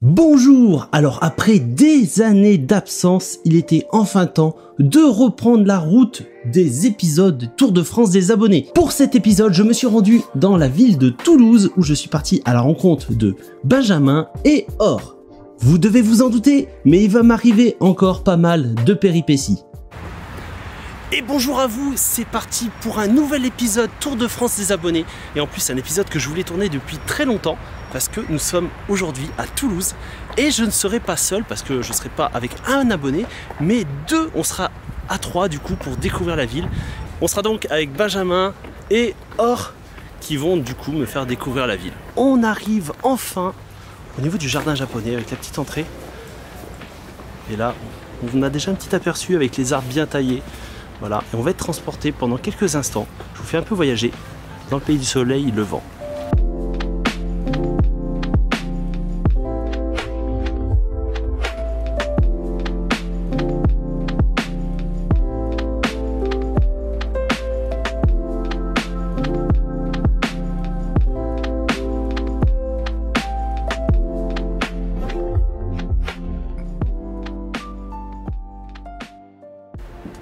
Bonjour! Alors après des années d'absence, il était enfin temps de reprendre la route des épisodes Tour de France des abonnés. Pour cet épisode, je me suis rendu dans la ville de Toulouse où je suis parti à la rencontre de Benjamin et Or. Vous devez vous en douter, mais il va m'arriver encore pas mal de péripéties. Et bonjour à vous, c'est parti pour un nouvel épisode Tour de France des abonnés. Et en plus un épisode que je voulais tourner depuis très longtemps parce que nous sommes aujourd'hui à Toulouse et je ne serai pas seul parce que je ne serai pas avec un abonné mais deux, on sera à trois du coup pour découvrir la ville. On sera donc avec Benjamin et Or qui vont du coup me faire découvrir la ville. On arrive enfin au niveau du jardin japonais avec la petite entrée. Et là, on a déjà un petit aperçu avec les arbres bien taillés. Voilà, et on va être transporté pendant quelques instants. Je vous fais un peu voyager dans le pays du soleil levant.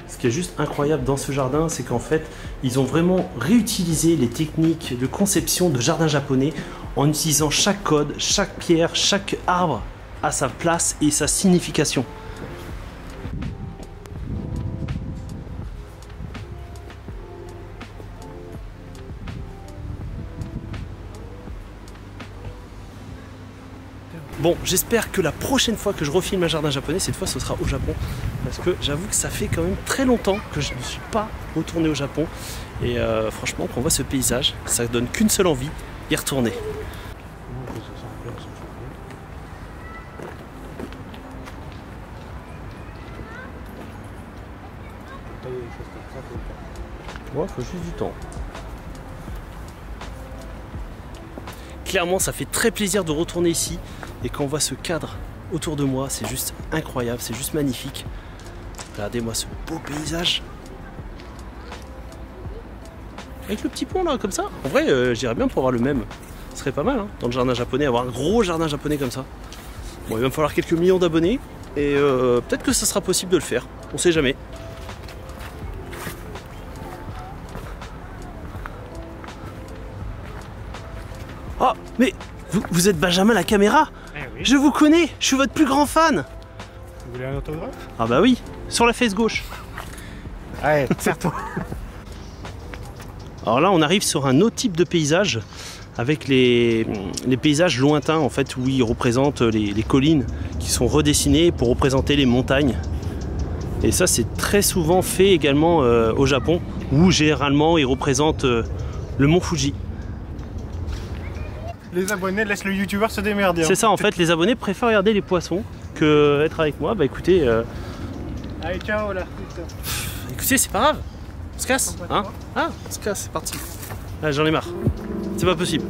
Ce qui est juste incroyable dans ce jardin, c'est qu'en fait, ils ont vraiment réutilisé les techniques de conception de jardin japonais en utilisant chaque code, chaque pierre, chaque arbre à sa place et sa signification. Bon, j'espère que la prochaine fois que je refilme un jardin japonais, cette fois ce sera au Japon. Parce que j'avoue que ça fait quand même très longtemps que je ne suis pas retourné au Japon. Et franchement, quand on voit ce paysage, ça donne qu'une seule envie, y retourner. Ouais, faut juste du temps. Clairement, ça fait très plaisir de retourner ici. Et quand on voit ce cadre autour de moi, c'est juste incroyable, c'est juste magnifique. Regardez-moi ce beau paysage. Avec le petit pont là, comme ça. En vrai, j'irais bien pour avoir le même. Ce serait pas mal, hein, dans le jardin japonais, avoir un gros jardin japonais comme ça. Bon, il va me falloir quelques millions d'abonnés. Et peut-être que ça sera possible de le faire. On sait jamais. Oh, mais vous êtes Benjamin la caméra? Oui. Je vous connais, je suis votre plus grand fan. Vous voulez un autographe? Ah bah oui, sur la fesse gauche. Ouais, serre-toi. Alors là, on arrive sur un autre type de paysage, avec les paysages lointains, en fait, où ils représentent les collines qui sont redessinées pour représenter les montagnes. Et ça, c'est très souvent fait également au Japon, où généralement, ils représentent le mont Fuji. Les abonnés laissent le youtubeur se démerder. C'est ça, en fait, les abonnés préfèrent regarder les poissons que être avec moi. Bah écoutez... Allez, ciao là. Écoutez, c'est pas grave. On se casse, hein? Ah, on se casse, c'est parti. Là, j'en ai marre. C'est pas possible.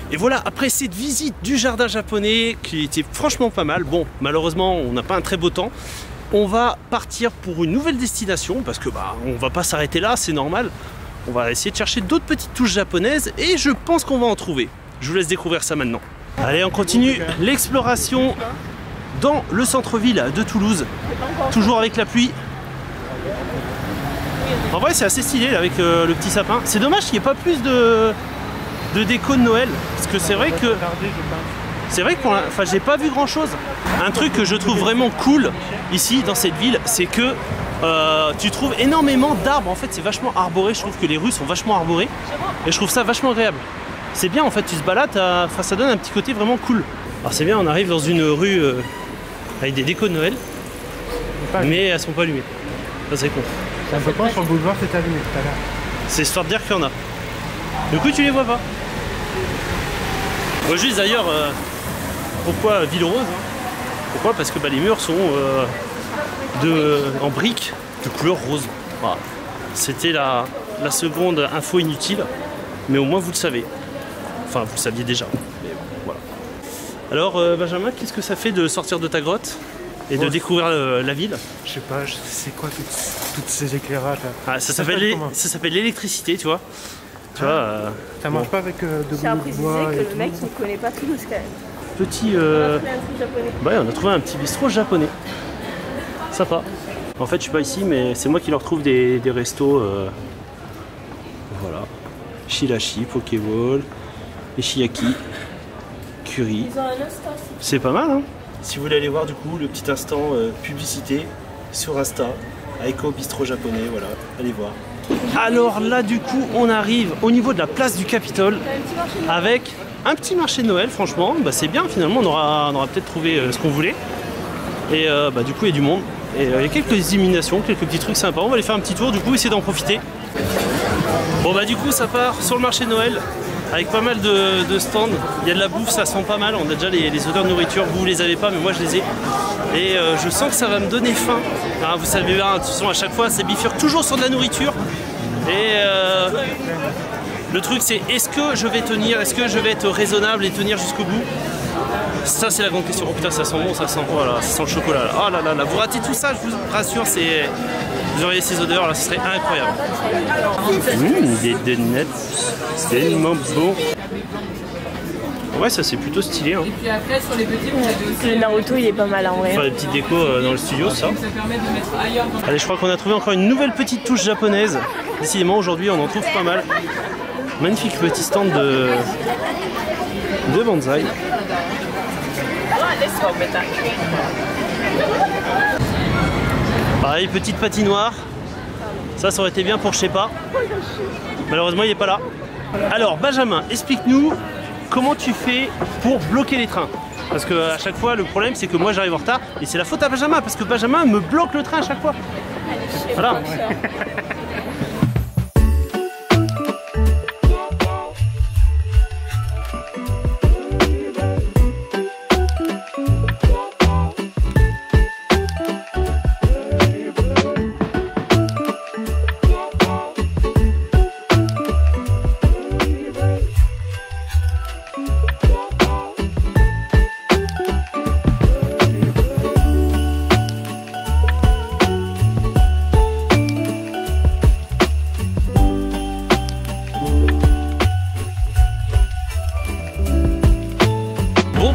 Et voilà, après cette visite du jardin japonais qui était franchement pas mal, bon, malheureusement on n'a pas un très beau temps, on va partir pour une nouvelle destination parce que bah on va pas s'arrêter là, c'est normal. On va essayer de chercher d'autres petites touches japonaises et je pense qu'on va en trouver. Je vous laisse découvrir ça maintenant. Allez, on continue l'exploration dans le centre-ville de Toulouse, toujours avec la pluie. En vrai c'est assez stylé là, avec le petit sapin. C'est dommage qu'il n'y ait pas plus de déco de Noël, parce que c'est vrai que C'est vrai que enfin, j'ai pas vu grand chose. Un truc que je trouve vraiment cool ici dans cette ville, c'est que tu trouves énormément d'arbres. En fait, c'est vachement arboré. Je trouve que les rues sont vachement arborées et je trouve ça vachement agréable. C'est bien en fait, tu te balades, enfin, ça donne un petit côté vraiment cool. Alors c'est bien, on arrive dans une rue avec des décos de Noël, mais elles sont pas allumées. Ça c'est con. C'est un peu con, sur le boulevard c'est allumé tout à l'heure. C'est histoire de dire qu'il y en a. Du coup tu les vois pas. Moi juste d'ailleurs, pourquoi Ville Rose Pourquoi? Parce que les murs sont en briques de couleur rose. Voilà. C'était la seconde info inutile, mais au moins vous le savez. Enfin vous le saviez déjà. Mais voilà. Alors Benjamin, qu'est-ce que ça fait de sortir de ta grotte et de découvrir la ville? Je sais pas, c'est quoi toutes ces éclairages là? Ah, ça s'appelle l'électricité, tu vois. Tu vois, ça marche pas avec de J'ai appris bois que et le tout. mec il connaît pas Toulouse quand même. Petit. On a trouvé un truc japonais. Ouais, on a trouvé un petit bistrot japonais. Sympa. En fait, je suis pas ici, mais c'est moi qui leur trouve des restos. Voilà. Shilashi, Pokéball, Ishiyaki, Curry. Ils ont un instant aussi. C'est pas mal, hein. Si vous voulez aller voir du coup le petit instant publicité sur Insta, Aiko Bistro japonais, voilà, allez voir. Alors là du coup on arrive au niveau de la place du Capitole avec un petit marché de Noël, franchement, bah, c'est bien finalement, on aura peut-être trouvé ce qu'on voulait. Et du coup il y a du monde, et il y a quelques illuminations, quelques petits trucs sympas, on va aller faire un petit tour du coup, essayer d'en profiter. Bon bah du coup ça part sur le marché de Noël. Avec pas mal de stands, il y a de la bouffe, ça sent pas mal, on a déjà les odeurs de nourriture, vous les avez pas mais moi je les ai. Et je sens que ça va me donner faim. Alors, vous savez bien, de toute façon à chaque fois ça bifurque toujours sur de la nourriture. Et le truc c'est est-ce que je vais tenir, est-ce que je vais être raisonnable et tenir jusqu'au bout? Ça c'est la grande question. Oh putain ça sent bon, ça sent quoi là? Ça sent le chocolat là. Oh là là là, vous ratez tout ça, je vous rassure, vous auriez ces odeurs là, ce serait incroyable. Des donuts, c'est tellement bon. Ouais ça c'est plutôt stylé hein. Et puis après sur les petits vous avez aussi Le Naruto il est pas mal en vrai. Faire des petites décos dans le studio ça. ça permet de mettre ailleurs dans Allez je crois qu'on a trouvé encore une nouvelle petite touche japonaise. Décidément aujourd'hui on en trouve pas mal. Magnifique petit stand de bonsaï. Pareil, petite patinoire. Ça aurait été bien pour je sais pas. Malheureusement, il n'est pas là. Alors, Benjamin, explique-nous comment tu fais pour bloquer les trains. Parce que à chaque fois, le problème, c'est que moi, j'arrive en retard. Et c'est la faute à Benjamin, parce que Benjamin me bloque le train à chaque fois. Voilà.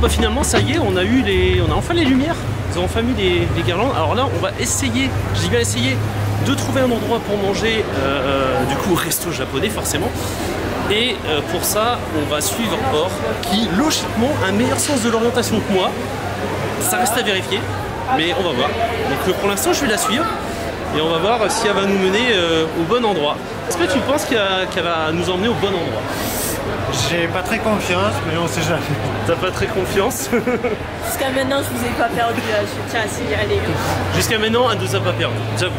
Bah finalement ça y est, on a enfin les lumières, ils ont enfin mis des guirlandes. Alors là on va essayer, je dis bien essayer, de trouver un endroit pour manger, du coup resto japonais forcément. Et pour ça on va suivre Or qui logiquement a un meilleur sens de l'orientation que moi. Ça reste à vérifier, mais on va voir. Donc pour l'instant je vais la suivre et on va voir si elle va nous mener au bon endroit. Est-ce que tu penses qu'elle va nous emmener au bon endroit? J'ai pas très confiance, mais on sait jamais. T'as pas très confiance? Jusqu'à maintenant je vous ai pas perdu là, je tiens à signaler. Jusqu'à maintenant, elle nous a pas perdu, j'avoue.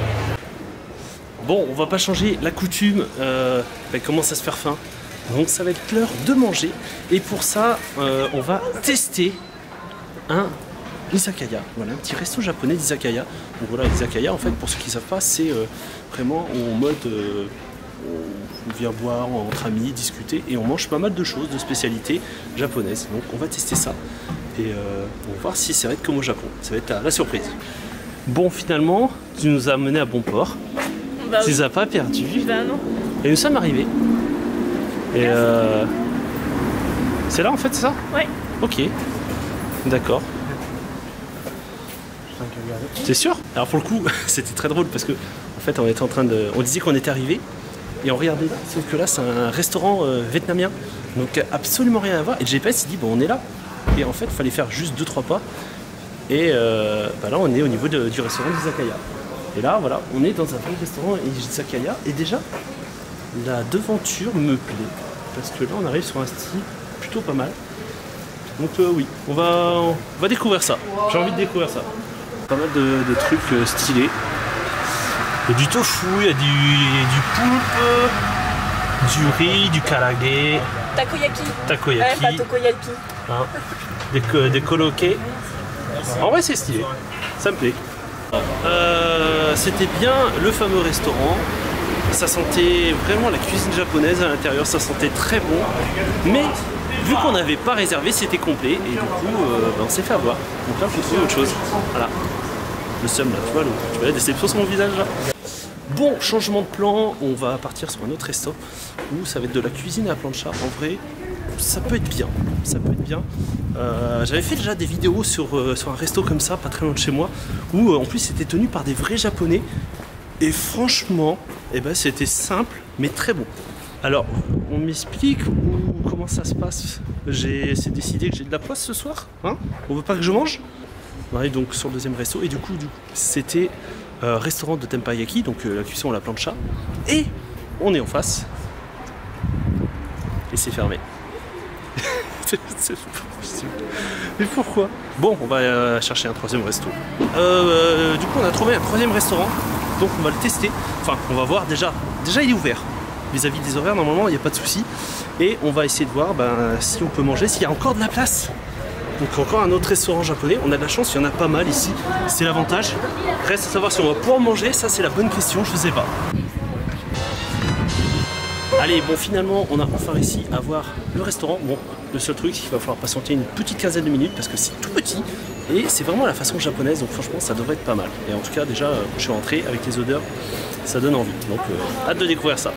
Bon, on va pas changer la coutume, elle commence à se faire faim. Donc ça va être l'heure de manger. Et pour ça, on va tester un izakaya. Voilà, un petit resto japonais d'izakaya. Donc voilà, l'izakaya, en fait, pour ceux qui ne savent pas, c'est vraiment en mode... on vient boire entre amis, discuter et on mange pas mal de choses, de spécialités japonaises. Donc on va tester ça et on va voir si ça va être comme au Japon. Ça va être la surprise. Bon, finalement, tu nous as mené à bon port. Bah, Tu les as pas perdus. Bah non. Et nous sommes arrivés. Et c'est là en fait, c'est ça? Ouais. Ok. D'accord. T'es sûr? Alors pour le coup, c'était très drôle parce que en fait on était en train de. On disait qu'on était arrivé et on regardait là. Sauf que là c'est un restaurant vietnamien. Donc absolument rien à voir. Et le GPS il dit bon on est là. et en fait il fallait faire juste 2-3 pas et bah là on est au niveau du restaurant d'Izakaya. Et là voilà, on est dans un vrai restaurant Izakaya et déjà la devanture me plaît parce que là on arrive sur un style plutôt pas mal. Donc oui, on va découvrir ça. J'ai envie de découvrir ça. Pas mal de trucs stylés. Il y a du tofu, il y a du poulpe, du riz, du karage. Takoyaki. Takoyaki. Ouais, pas takoyaki. Hein, des coloqués. En vrai c'est stylé, ça me plaît. C'était bien le fameux restaurant. Ça sentait vraiment la cuisine japonaise à l'intérieur, ça sentait très bon. Mais vu qu'on n'avait pas réservé, c'était complet. Et du coup, on s'est fait avoir. Donc là, il faut trouver autre chose. Voilà. Le seum là, tu vois la déception sur mon visage là. Bon, changement de plan, on va partir sur un autre resto où ça va être de la cuisine à plancha. En vrai, ça peut être bien. Ça peut être bien. J'avais fait déjà des vidéos sur un resto comme ça, pas très loin de chez moi, où en plus c'était tenu par des vrais japonais. Et franchement, eh ben, c'était simple mais très bon. Alors, on m'explique comment ça se passe. C'est décidé que j'ai de la poisse ce soir, hein. On veut pas que je mange. On arrive donc sur le deuxième resto et du coup c'était restaurant de tempayaki, donc la cuisson à la plancha. Et on est en face. Et c'est fermé. C'est pas possible. Mais pourquoi? Bon, on va chercher un troisième resto. Du coup, on a trouvé un troisième restaurant. Donc on va le tester. Enfin, on va voir déjà il est ouvert. Vis-à-vis des horaires, normalement, il n'y a pas de souci. Et on va essayer de voir si on peut manger, s'il y a encore de la place. Donc encore un autre restaurant japonais. On a de la chance, il y en a pas mal ici. C'est l'avantage. Reste à savoir si on va pouvoir manger. Ça, c'est la bonne question, je ne sais pas. Allez, bon, finalement, on a enfin réussi à voir le restaurant. Bon, le seul truc, c'est qu'il va falloir patienter une petite quinzaine de minutes parce que c'est tout petit. Et c'est vraiment la façon japonaise, donc franchement ça devrait être pas mal. Et en tout cas déjà je suis rentré avec les odeurs, ça donne envie. Donc hâte de découvrir ça.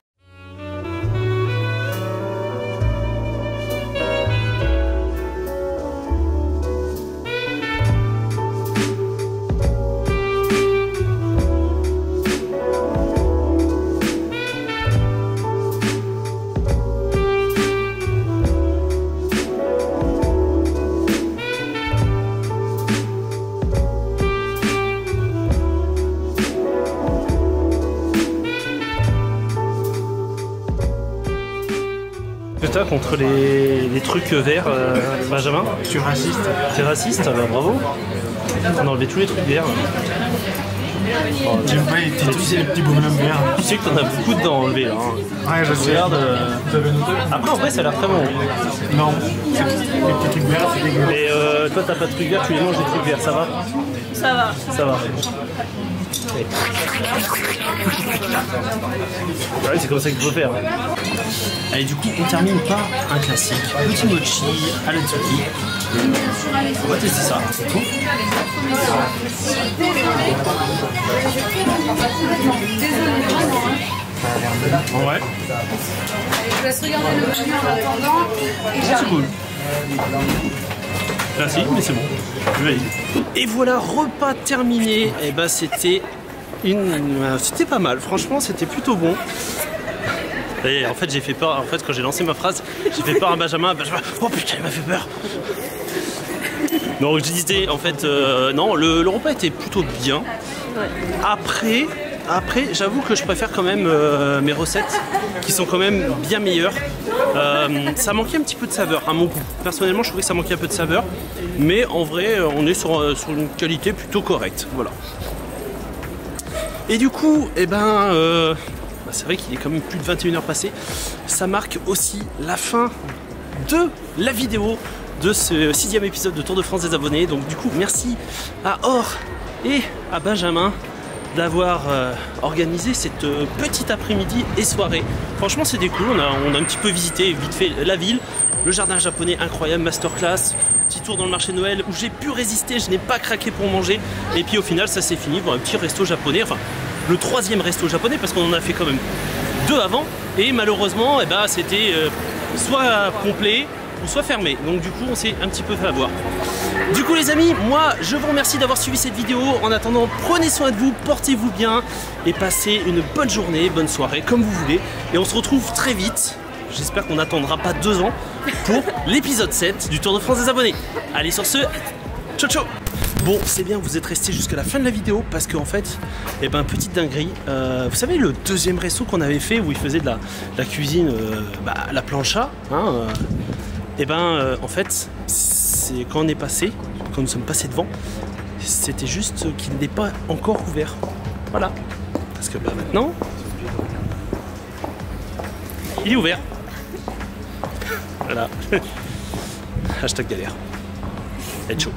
Contre les trucs verts, Benjamin. Je suis raciste. T'es raciste? Bah, bravo. On a enlevé tous les trucs verts. Oh, j'aime pas les petits bonhommes verts. Tu sais que t'en as beaucoup dedans enlevé. Hein. Ouais, je sais. Regarde. Après, en vrai, ça a l'air très bon. Non, les petits trucs verts, c'est dégueulasse. Et toi, t'as pas de trucs verts, tu les manges des trucs verts, ça va? Ça va. Ça va. Ouais, c'est comme ça qu'il faut faire. Allez, du coup, on termine par un classique. Petit mochi à l'atsuki. On va tester ça. Ouais. Je laisse regarder le menu en attendant. C'est cool. Classique, mais c'est bon. Je valide. Et voilà, repas terminé. Et ben c'était pas mal. Franchement, c'était plutôt bon. Et en fait, j'ai fait peur. En fait, quand j'ai lancé ma phrase, j'ai fait peur à Benjamin. Oh putain, il m'a fait peur. Donc je disais, en fait, non, le repas était plutôt bien. Après, j'avoue que je préfère quand même mes recettes qui sont quand même bien meilleures. Ça manquait un petit peu de saveur à mon goût. Personnellement, je trouvais que ça manquait un peu de saveur. Mais en vrai, on est sur une qualité plutôt correcte. Voilà. Et du coup, eh ben, c'est vrai qu'il est quand même plus de 21h passées. Ça marque aussi la fin de la vidéo de ce 6e épisode de Tour de France des abonnés. Donc du coup, merci à Or et à Benjamin d'avoir organisé cette petite après-midi et soirée. Franchement, c'était cool. On a un petit peu visité vite fait la ville, le jardin japonais incroyable, masterclass, petit tour dans le marché de Noël où j'ai pu résister, je n'ai pas craqué pour manger. Et puis au final, ça s'est fini pour un petit resto japonais, enfin le 3e resto japonais parce qu'on en a fait quand même 2 avant. Et malheureusement, eh ben, c'était soit complet ou soit fermé. Donc du coup, on s'est un petit peu fait avoir. Du coup les amis, moi je vous remercie d'avoir suivi cette vidéo. En attendant, prenez soin de vous, portez-vous bien et passez une bonne journée, bonne soirée, comme vous voulez. Et on se retrouve très vite j'espère qu'on n'attendra pas 2 ans pour l'épisode 7 du Tour de France des abonnés. Allez, sur ce, ciao ciao. Bon, c'est bien, vous êtes restés jusqu'à la fin de la vidéo parce qu'en fait, eh ben, petite dinguerie, vous savez le deuxième resto qu'on avait fait où il faisait de la cuisine, la plancha, hein, en fait, c'est quand on est passé, quand nous sommes passés devant, c'était juste qu'il n'est pas encore ouvert. Voilà. Parce que maintenant, il est ouvert. Voilà. Hashtag galère. Let's go.